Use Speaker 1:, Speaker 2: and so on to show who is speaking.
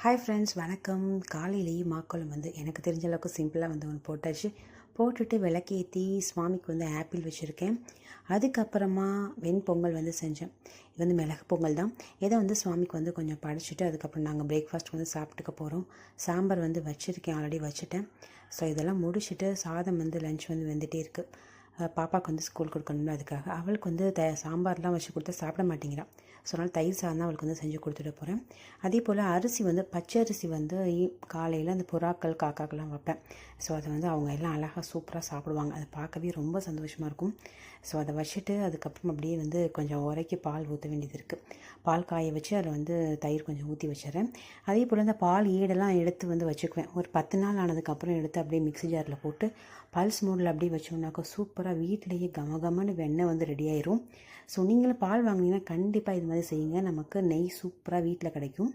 Speaker 1: Hi friends, வணக்கம். காலையிலேயே மாக்கோளம் எனக்கு தெரிஞ்ச அளவுக்கு சிம்பிளாக ஒன்று போட்டாச்சு. போட்டுட்டு விளக்கேற்றி சுவாமிக்கு ஆப்பிள் வச்சுருக்கேன். அதுக்கப்புறமா வெண்பொங்கல் செஞ்சேன். இது மிளகு பொங்கல் தான். இதை சுவாமிக்கு கொஞ்சம் படைச்சிட்டு அதுக்கப்புறம் நாங்கள் பிரேக்ஃபாஸ்ட் சாப்பிட்டுக்க போகிறோம். சாம்பார் வச்சுருக்கேன், ஆல்ரெடி வச்சுட்டேன். ஸோ இதெல்லாம் முடிச்சுட்டு சாதம் லஞ்ச் வெந்துகிட்டே இருக்குது. பாப்பாவுக்கு ஸ்கூல் கொடுக்கணும்ல, அதுக்காக அவளுக்கு சாம்பார்லாம் வச்சு கொடுத்தா சாப்பிட மாட்டேங்கிறான். ஸோ அதனால் தயிர் சாதம் தான் அவளுக்கு செஞ்சு கொடுத்துட்டு போகிறேன். அதே போல் அரிசி பச்சை அரிசி காலையில் அந்த புறாக்கள் காக்காக்கெல்லாம் வைப்பேன். ஸோ அதை அவங்க எல்லாம் அழகாக சூப்பராக சாப்பிடுவாங்க. அதை பார்க்கவே ரொம்ப சந்தோஷமாக இருக்கும். ஸோ அதை வச்சுட்டு அதுக்கப்புறம் அப்படியே கொஞ்சம் உரைக்கி பால் ஊற்ற வேண்டியது இருக்குது. பால் காய வச்சு அதில் தயிர் கொஞ்சம் ஊற்றி வச்சிடறேன். அதே போல் அந்த பால் ஈடெல்லாம் எடுத்து வச்சுக்குவேன். ஒரு 10 நாள் ஆனதுக்கப்புறம் எடுத்து அப்படியே மிக்ஸி ஜாரில் போட்டு பல்ஸ் மோடில் அப்படியே வச்சோம்னாக்கா சூப்பராக வீட்டிலேயே கமகமன்னு வெண்ணெய் ரெடி ஆயிரும். ஸோ நீங்களும் பால் வாங்கினீங்கன்னா கண்டிப்பாக இது மாதிரி செய்யுங்க. நமக்கு நெய் சூப்பராக வீட்டில் கிடைக்கும்.